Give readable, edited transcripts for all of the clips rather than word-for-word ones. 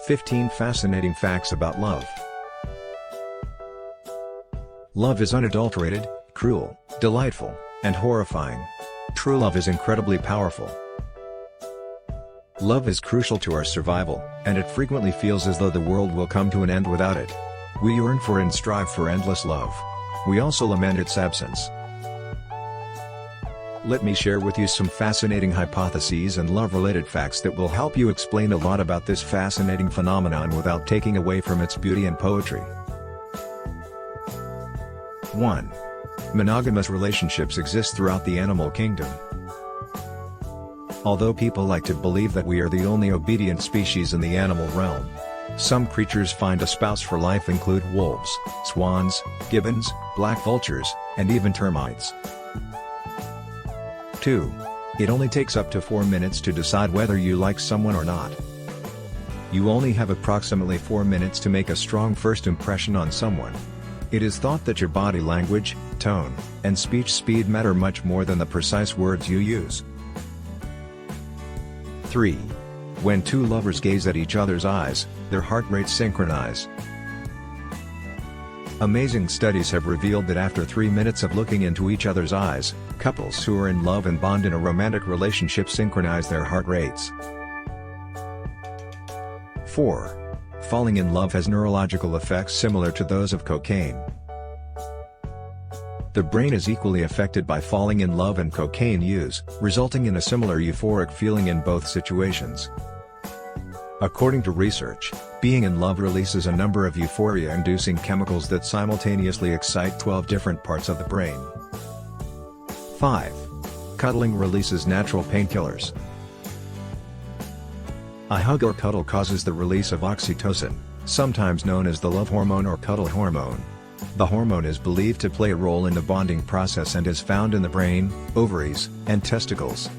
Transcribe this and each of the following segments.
15 Fascinating Facts About Love. Love is unadulterated, cruel, delightful, and horrifying. True love is incredibly powerful. Love is crucial to our survival, and it frequently feels as though the world will come to an end without it. We yearn for and strive for endless love. We also lament its absence. Let me share with you some fascinating hypotheses and love-related facts that will help you explain a lot about this fascinating phenomenon without taking away from its beauty and poetry. 1. Monogamous relationships exist throughout the animal kingdom. Although people like to believe that we are the only obedient species in the animal realm, some creatures find a spouse for life include wolves, swans, gibbons, black vultures, and even termites. 2. It only takes up to 4 minutes to decide whether you like someone or not. You only have approximately 4 minutes to make a strong first impression on someone. It is thought that your body language, tone, and speech speed matter much more than the precise words you use. 3. When two lovers gaze at each other's eyes, their heart rates synchronize. Amazing studies have revealed that after 3 minutes of looking into each other's eyes, couples who are in love and bond in a romantic relationship synchronize their heart rates. 4. Falling in love has neurological effects similar to those of cocaine. The brain is equally affected by falling in love and cocaine use, resulting in a similar euphoric feeling in both situations. According to research, being in love releases a number of euphoria-inducing chemicals that simultaneously excite 12 different parts of the brain. 5. Cuddling releases natural painkillers. A hug or cuddle causes the release of oxytocin, sometimes known as the love hormone or cuddle hormone. The hormone is believed to play a role in the bonding process and is found in the brain, ovaries, and testicles.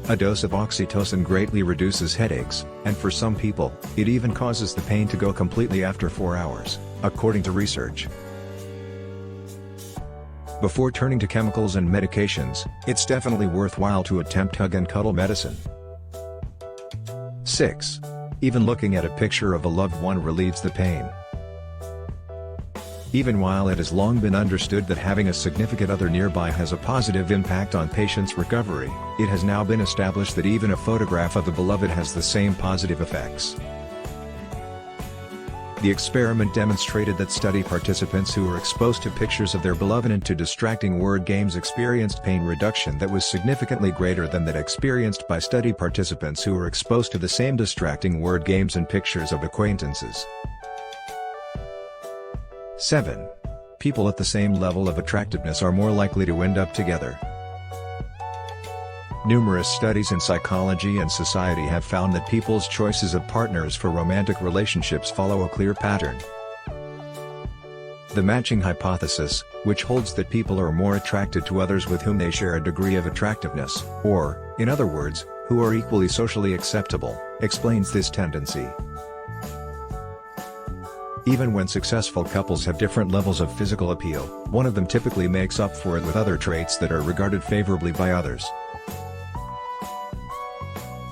A dose of oxytocin greatly reduces headaches, and for some people, it even causes the pain to go completely after 4 hours, according to research. Before turning to chemicals and medications, it's definitely worthwhile to attempt hug and cuddle medicine. 6. Even looking at a picture of a loved one relieves the pain. Even while it has long been understood that having a significant other nearby has a positive impact on patients' recovery, it has now been established that even a photograph of the beloved has the same positive effects. The experiment demonstrated that study participants who were exposed to pictures of their beloved and to distracting word games experienced pain reduction that was significantly greater than that experienced by study participants who were exposed to the same distracting word games and pictures of acquaintances. 7. People at the same level of attractiveness are more likely to end up together. Numerous studies in psychology and society have found that people's choices of partners for romantic relationships follow a clear pattern. The matching hypothesis, which holds that people are more attracted to others with whom they share a degree of attractiveness, or, in other words, who are equally socially acceptable, explains this tendency. Even when successful couples have different levels of physical appeal, one of them typically makes up for it with other traits that are regarded favorably by others.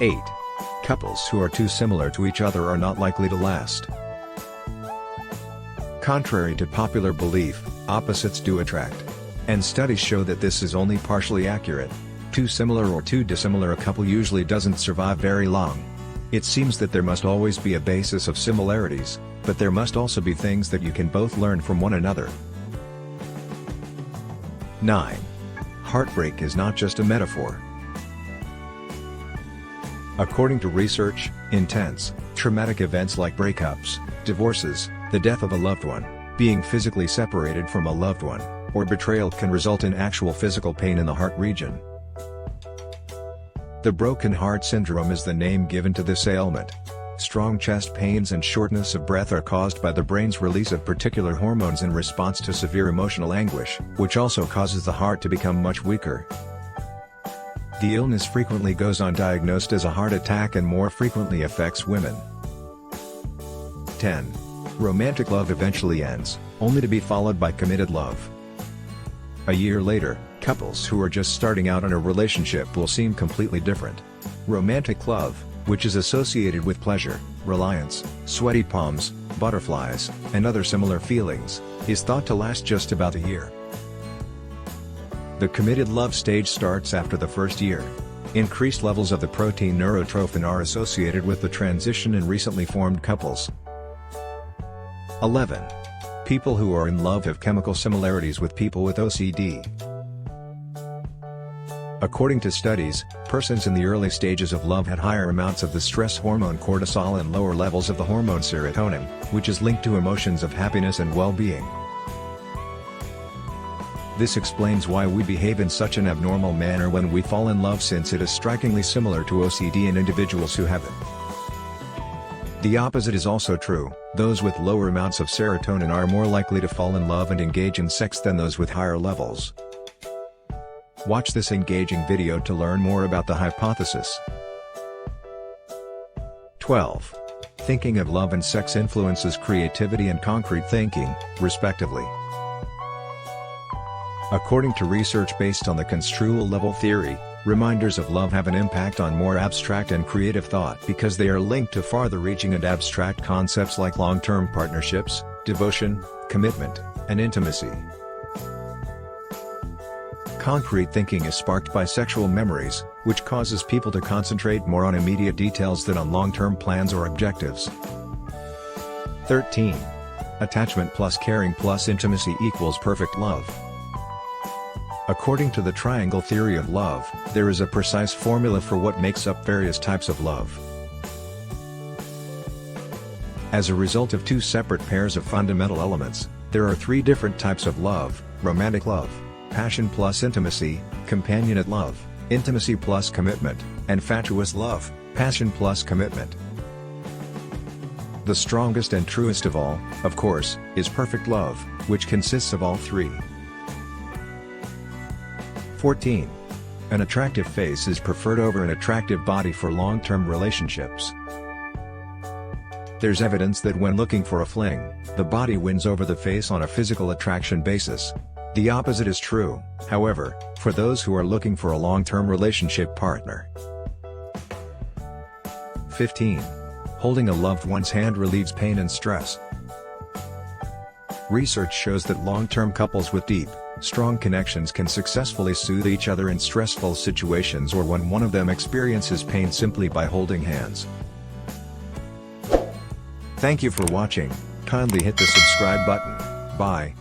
8. Couples who are too similar to each other are not likely to last. Contrary to popular belief, opposites do attract. And studies show that this is only partially accurate. Too similar or too dissimilar a couple usually doesn't survive very long. It seems that there must always be a basis of similarities, but there must also be things that you can both learn from one another. 9. Heartbreak is not just a metaphor. According to research, intense, traumatic events like breakups, divorces, the death of a loved one, being physically separated from a loved one, or betrayal can result in actual physical pain in the heart region. The broken heart syndrome is the name given to this ailment. Strong chest pains and shortness of breath are caused by the brain's release of particular hormones in response to severe emotional anguish, which also causes the heart to become much weaker. The illness frequently goes undiagnosed as a heart attack and more frequently affects women. 10. Romantic love eventually ends, only to be followed by committed love. A year later, couples who are just starting out in a relationship will seem completely different. Romantic love, which is associated with pleasure, reliance, sweaty palms, butterflies, and other similar feelings, is thought to last just about a year. The committed love stage starts after the first year. Increased levels of the protein neurotrophin are associated with the transition in recently formed couples. 11. People who are in love have chemical similarities with people with OCD. According to studies, persons in the early stages of love had higher amounts of the stress hormone cortisol and lower levels of the hormone serotonin, which is linked to emotions of happiness and well-being. This explains why we behave in such an abnormal manner when we fall in love, since it is strikingly similar to OCD in individuals who have it. The opposite is also true. Those with lower amounts of serotonin are more likely to fall in love and engage in sex than those with higher levels. Watch this engaging video to learn more about the hypothesis. 12. Thinking of love and sex influences creativity and concrete thinking, respectively. According to research based on the construal level theory, reminders of love have an impact on more abstract and creative thought because they are linked to farther-reaching and abstract concepts like long-term partnerships, devotion, commitment, and intimacy. Concrete thinking is sparked by sexual memories, which causes people to concentrate more on immediate details than on long-term plans or objectives. 13. Attachment plus caring plus intimacy equals perfect love. According to the triangle theory of love, there is a precise formula for what makes up various types of love. As a result of two separate pairs of fundamental elements, there are three different types of love: romantic love, passion plus intimacy, companionate love, intimacy plus commitment, and fatuous love, passion plus commitment. The strongest and truest of all, of course, is perfect love, which consists of all three. 14. An attractive face is preferred over an attractive body for long-term relationships. There's evidence that when looking for a fling, the body wins over the face on a physical attraction basis. The opposite is true, however, for those who are looking for a long-term relationship partner. 15. Holding a loved one's hand relieves pain and stress. Research shows that long-term couples with deep, strong connections can successfully soothe each other in stressful situations or when one of them experiences pain simply by holding hands. Thank you for watching. Kindly hit the subscribe button. Bye.